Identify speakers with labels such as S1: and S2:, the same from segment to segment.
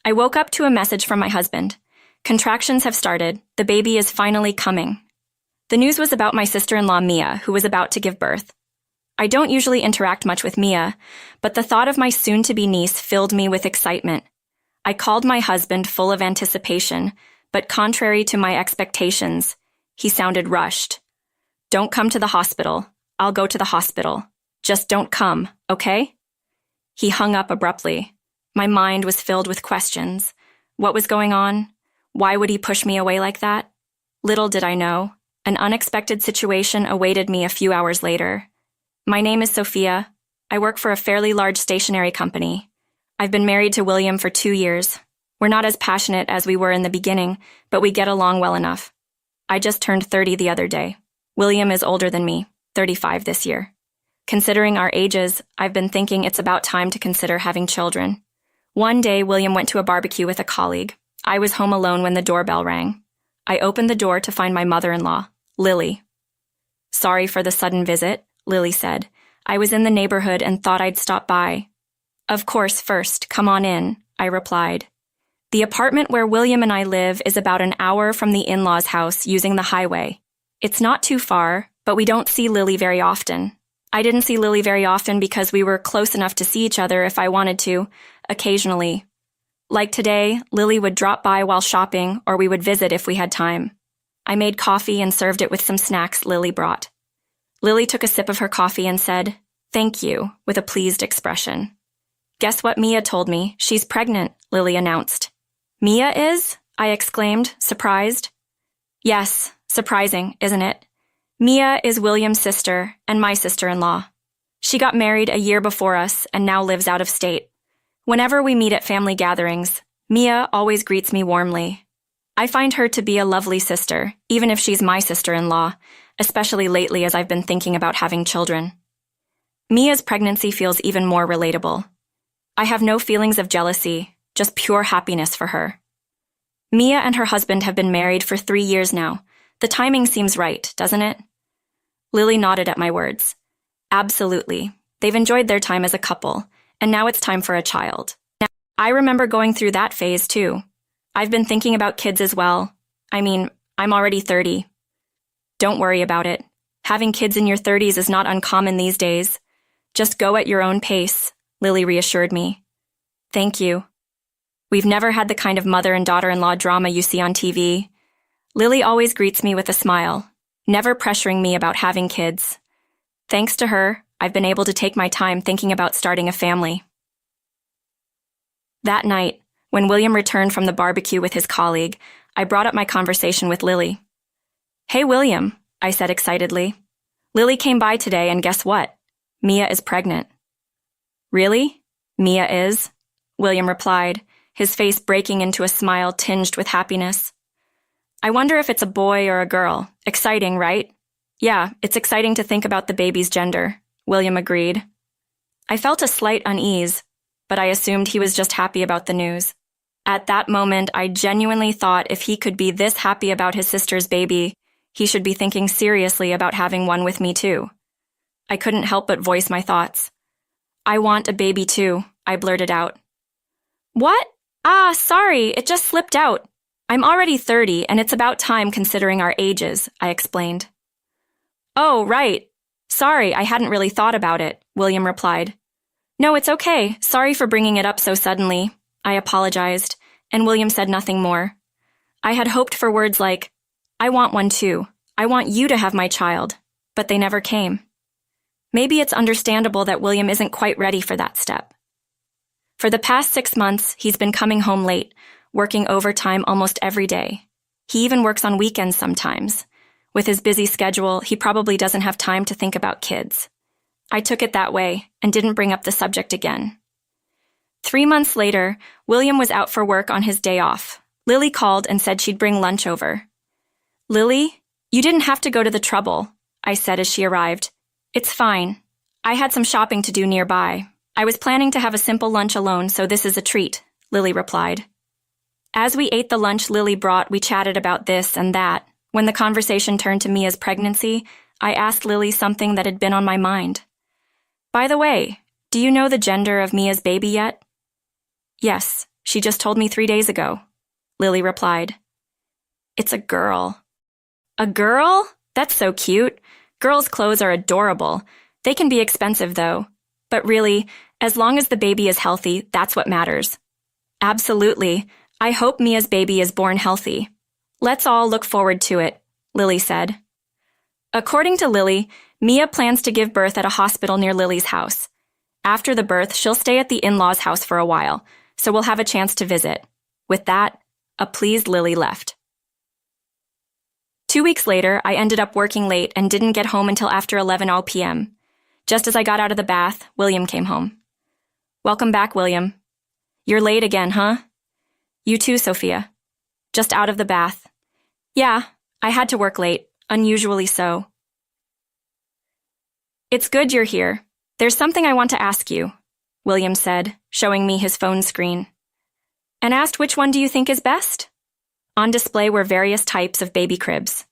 S1: I woke up to a message from my husband. Contractions have started. The baby is finally coming. The news was about my sister-in-law, Mia, who was about to give birth. I don't usually interact much with Mia, but the thought of my soon-to-be niece filled me with excitement. I called my husband full of anticipation, but contrary to my expectations, he sounded rushed. "Don't come to the hospital. I'll go to the hospital. Just don't come, okay?" He hung up abruptly. My mind was filled with questions. What was going on? Why would he push me away like that? Little did I know, an unexpected situation awaited me a few hours later. My name is Sophia. I work for a fairly large stationery company. I've been married to William for 2 years. We're not as passionate as we were in the beginning, but we get along well enough. I just turned 30 the other day. William is older than me, 35 this year. Considering our ages, I've been thinking it's about time to consider having children. One day, William went to a barbecue with a colleague. I was home alone when the doorbell rang. I opened the door to find my mother-in-law, Lily. "Sorry for the sudden visit," Lily said. "I was in the neighborhood and thought I'd stop by." "Of course, first, come on in," I replied. The apartment where William and I live is about an hour from the in-laws' house using the highway. It's not too far, but we don't see Lily very often. I didn't see Lily very often because we were close enough to see each other if I wanted to, occasionally. Like today, Lily would drop by while shopping, or we would visit if we had time. I made coffee and served it with some snacks Lily brought. Lily took a sip of her coffee and said, "Thank you," with a pleased expression. "Guess what Mia told me? She's pregnant," Lily announced. "Mia is?" I exclaimed, surprised. "Yes, surprising, isn't it? Mia is William's sister and my sister-in-law. She got married a year before us and now lives out of state. Whenever we meet at family gatherings, Mia always greets me warmly. I find her to be a lovely sister, even if she's my sister-in-law, especially lately as I've been thinking about having children. Mia's pregnancy feels even more relatable. I have no feelings of jealousy, just pure happiness for her. Mia and her husband have been married for 3 years now. The timing seems right, doesn't it? Lily nodded at my words. Absolutely. They've enjoyed their time as a couple, and now it's time for a child. Now, I remember going through that phase too. I've been thinking about kids as well. I mean, I'm already 30. Don't worry about it. Having kids in your 30s is not uncommon these days. Just go at your own pace, Lily reassured me. Thank you. We've never had the kind of mother and daughter-in-law drama you see on TV. Lily always greets me with a smile, never pressuring me about having kids. Thanks to her, I've been able to take my time thinking about starting a family. That night, when William returned from the barbecue with his colleague, I brought up my conversation with Lily. "Hey, William," I said excitedly. "Lily came by today and guess what? Mia is pregnant." "Really? Mia is?" William replied, his face breaking into a smile tinged with happiness. "I wonder if it's a boy or a girl. Exciting, right?" "Yeah, it's exciting to think about the baby's gender," William agreed. I felt a slight unease, but I assumed he was just happy about the news. At that moment, I genuinely thought if he could be this happy about his sister's baby, he should be thinking seriously about having one with me too. I couldn't help but voice my thoughts. "I want a baby too," I blurted out. "What? Sorry, it just slipped out. I'm already 30 and it's about time considering our ages," I explained. "Oh, right. Sorry, I hadn't really thought about it," William replied. "No, it's okay. Sorry for bringing it up so suddenly," I apologized, and William said nothing more. I had hoped for words like, "I want one too. I want you to have my child," but they never came. Maybe it's understandable that William isn't quite ready for that step. For the past 6 months, he's been coming home late, working overtime almost every day. He even works on weekends sometimes. With his busy schedule, he probably doesn't have time to think about kids. I took it that way and didn't bring up the subject again. 3 months later, William was out for work on his day off. Lily called and said she'd bring lunch over. "Lily, you didn't have to go to the trouble," I said as she arrived. "It's fine. I had some shopping to do nearby. I was planning to have a simple lunch alone, so this is a treat," Lily replied. As we ate the lunch Lily brought, we chatted about this and that. When the conversation turned to Mia's pregnancy, I asked Lily something that had been on my mind. "By the way, do you know the gender of Mia's baby yet?" "Yes, She just told me 3 days ago, Lily replied. It's a girl. A girl? That's so cute. Girls' clothes are adorable. They can be expensive, though. But really, as long as the baby is healthy, that's what matters. Absolutely. I hope Mia's baby is born healthy. Let's all look forward to it, Lily said. According to Lily, Mia plans to give birth at a hospital near Lily's house. After the birth, she'll stay at the in-laws' house for a while, so we'll have a chance to visit. With that, a pleased Lily left. 2 weeks later, I ended up working late and didn't get home until after 11 p.m. Just as I got out of the bath, William came home. Welcome back, William. You're late again, huh? You too, Sophia. Just out of the bath. Yeah, I had to work late, unusually so. It's good you're here. There's something I want to ask you, William said, showing me his phone screen. And asked which one do you think is best? On display were various types of baby cribs.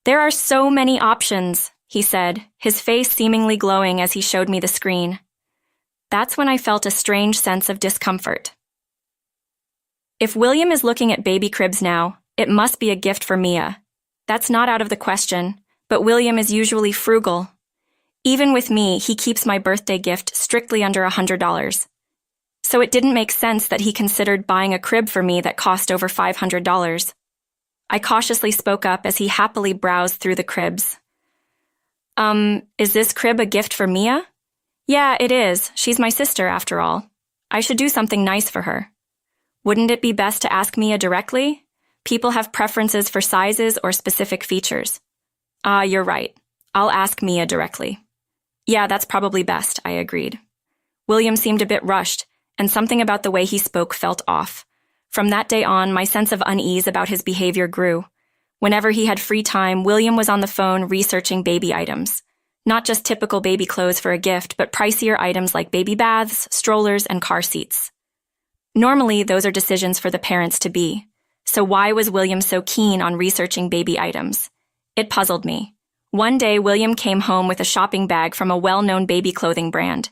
S1: There are so many options, he said, his face seemingly glowing as he showed me the screen. That's when I felt a strange sense of discomfort. If William is looking at baby cribs now, it must be a gift for Mia. That's not out of the question, but William is usually frugal. Even with me, he keeps my birthday gift strictly under $100. So it didn't make sense that he considered buying a crib for me that cost over $500. I cautiously spoke up as he happily browsed through the cribs. Is this crib a gift for Mia? Yeah, it is. She's my sister, after all. I should do something nice for her. Wouldn't it be best to ask Mia directly? People have preferences for sizes or specific features. You're right. I'll ask Mia directly. Yeah, that's probably best, I agreed. William seemed a bit rushed, and something about the way he spoke felt off. From that day on, my sense of unease about his behavior grew. Whenever he had free time, William was on the phone researching baby items. Not just typical baby clothes for a gift, but pricier items like baby baths, strollers, and car seats. Normally, those are decisions for the parents to be. So why was William so keen on researching baby items? It puzzled me. One day, William came home with a shopping bag from a well-known baby clothing brand.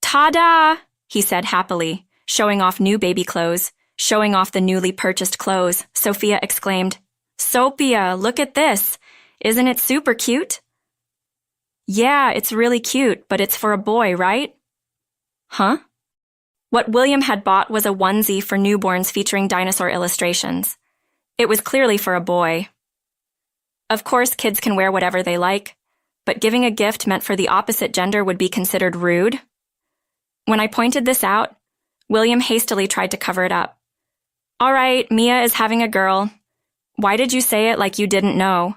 S1: Ta-da! He said happily, showing off new baby clothes, showing off the newly purchased clothes. Sophia exclaimed, Sophia, look at this. Isn't it super cute? Yeah, it's really cute, but it's for a boy, right? Huh? What William had bought was a onesie for newborns featuring dinosaur illustrations. It was clearly for a boy. Of course, kids can wear whatever they like, but giving a gift meant for the opposite gender would be considered rude. When I pointed this out, William hastily tried to cover it up. All right, Mia is having a girl. Why did you say it like you didn't know?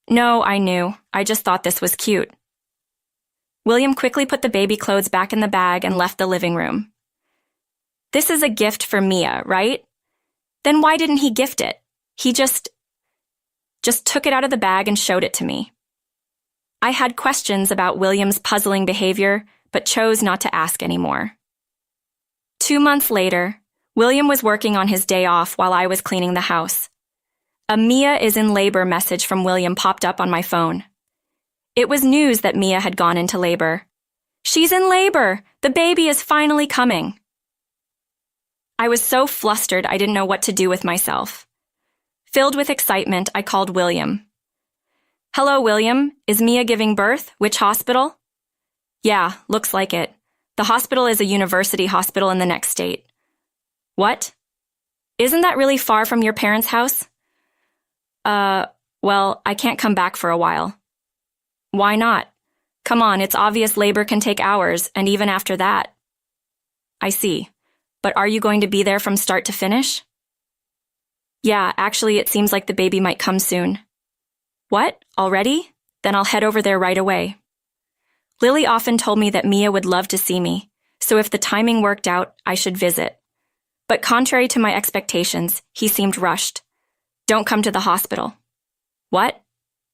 S1: No, I knew. I just thought this was cute. William quickly put the baby clothes back in the bag and left the living room. This is a gift for Mia, right? Then why didn't he gift it? He just took it out of the bag and showed it to me. I had questions about William's puzzling behavior, but chose not to ask anymore. 2 months later, William was working on his day off while I was cleaning the house. A Mia is in labor message from William popped up on my phone. It was news that Mia had gone into labor. She's in labor! The baby is finally coming! I was so flustered I didn't know what to do with myself. Filled with excitement, I called William. Hello, William. Is Mia giving birth? Which hospital? Yeah, looks like it. The hospital is a university hospital in the next state. What? Isn't that really far from your parents' house? Well, I can't come back for a while. Why not? Come on, it's obvious labor can take hours, and even after that. I see. But are you going to be there from start to finish? Yeah, actually, it seems like the baby might come soon. What? Already? Then I'll head over there right away. Lily often told me that Mia would love to see me, so if the timing worked out, I should visit. But contrary to my expectations, he seemed rushed. Don't come to the hospital. What?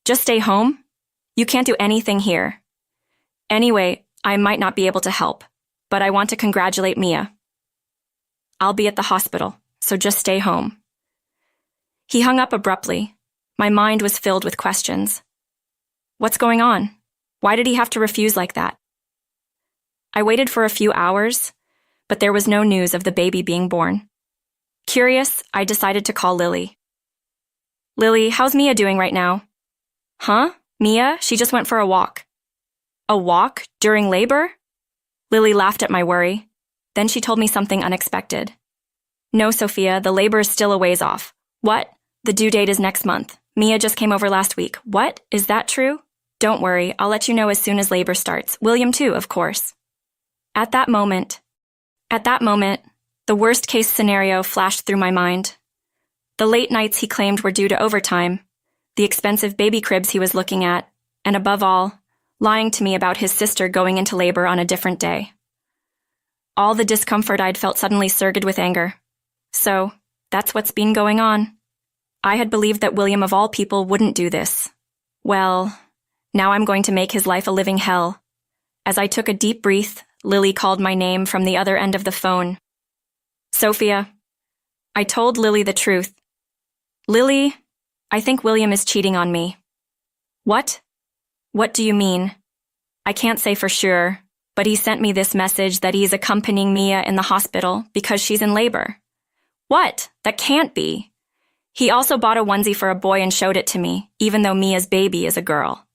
S1: Just stay home? You can't do anything here. Anyway, I might not be able to help, but I want to congratulate Mia. I'll be at the hospital, so just stay home. He hung up abruptly. My mind was filled with questions. What's going on? Why did he have to refuse like that? I waited for a few hours. but there was no news of the baby being born. Curious, I decided to call Lily. Lily, how's Mia doing right now? Huh? Mia? She just went for a walk. A walk? During labor? Lily laughed at my worry. Then she told me something unexpected. No, Sophia, the labor is still a ways off. What? The due date is next month. Mia just came over last week. What? Is that true? Don't worry, I'll let you know as soon as labor starts. William too, of course. At that moment, the worst-case scenario flashed through my mind. The late nights he claimed were due to overtime, the expensive baby cribs he was looking at, and above all, lying to me about his sister going into labor on a different day. All the discomfort I'd felt suddenly surged with anger. So, that's what's been going on. I had believed that William of all people wouldn't do this. Well, now I'm going to make his life a living hell. As I took a deep breath, Lily called my name from the other end of the phone. Sophia. I told Lily the truth. Lily, I think William is cheating on me. What? What do you mean? I can't say for sure, but he sent me this message that he's accompanying Mia in the hospital because she's in labor. What? That can't be. He also bought a onesie for a boy and showed it to me, even though Mia's baby is a girl.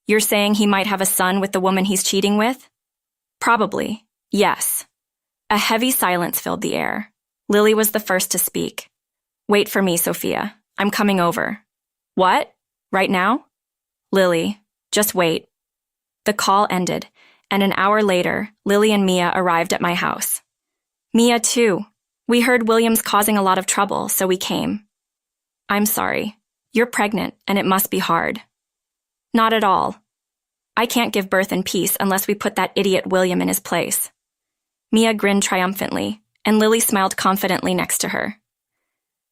S1: You're saying he might have a son with the woman he's cheating with? Probably, yes. A heavy silence filled the air. Lily was the first to speak. Wait for me, Sophia. I'm coming over. What? Right now? Lily, just wait. The call ended, and an hour later, Lily and Mia arrived at my house. Mia, too. We heard William's causing a lot of trouble, so we came. I'm sorry. You're pregnant, and it must be hard. Not at all. I can't give birth in peace unless we put that idiot William in his place. Mia grinned triumphantly, and Lily smiled confidently next to her.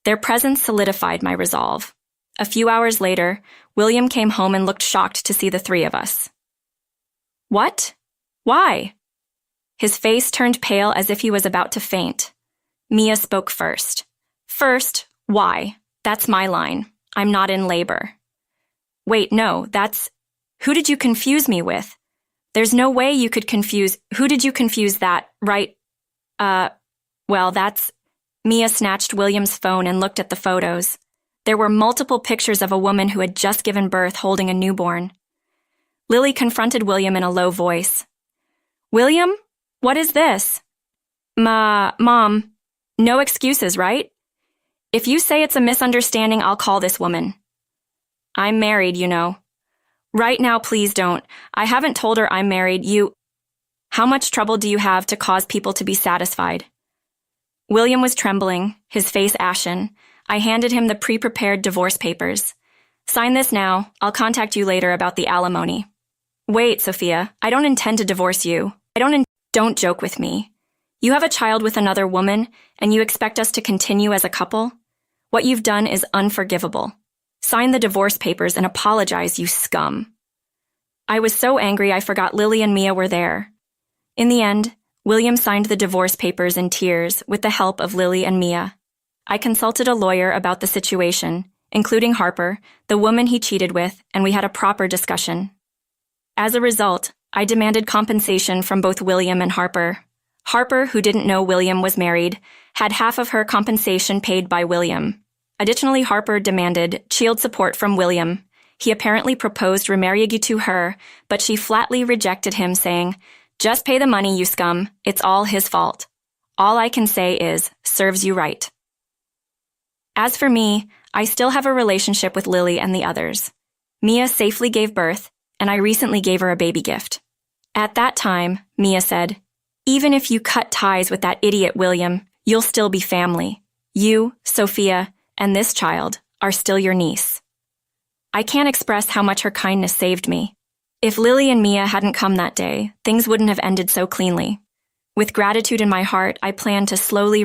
S1: Their presence solidified my resolve. A few hours later, William came home and looked shocked to see the three of us. What? Why? His face turned pale as if he was about to faint. Mia spoke first. First, why? That's my line. I'm not in labor. Wait, no, that's... Who did you confuse me with? There's no way you could confuse... Who did you confuse that, right? Well, that's... Mia snatched William's phone and looked at the photos. There were multiple pictures of a woman who had just given birth holding a newborn. Lily confronted William in a low voice. William? What is this? Mom, no excuses, right? If you say it's a misunderstanding, I'll call this woman. I'm married, you know. Right now, please don't. I haven't told her I'm married. How much trouble do you have to cause people to be satisfied? William was trembling, his face ashen. I handed him the pre-prepared divorce papers. Sign this now. I'll contact you later about the alimony. Wait, Sophia. I don't intend to divorce you. Don't joke with me. You have a child with another woman, and you expect us to continue as a couple? What you've done is unforgivable. Sign the divorce papers and apologize, you scum. I was so angry I forgot Lily and Mia were there. In the end, William signed the divorce papers in tears with the help of Lily and Mia. I consulted a lawyer about the situation, including Harper, the woman he cheated with, and we had a proper discussion. As a result, I demanded compensation from both William and Harper. Harper, who didn't know William was married, had half of her compensation paid by William. Additionally, Harper demanded child support from William. He apparently proposed remarrying to her, but she flatly rejected him, saying, "Just pay the money, you scum. It's all his fault." All I can say is, serves you right. As for me, I still have a relationship with Lily and the others. Mia safely gave birth, and I recently gave her a baby gift. At that time, Mia said, "Even if you cut ties with that idiot William, you'll still be family. You, Sophia, and this child are still your niece." I can't express how much her kindness saved me. If Lily and Mia hadn't come that day, things wouldn't have ended so cleanly. With gratitude in my heart, I planned to slowly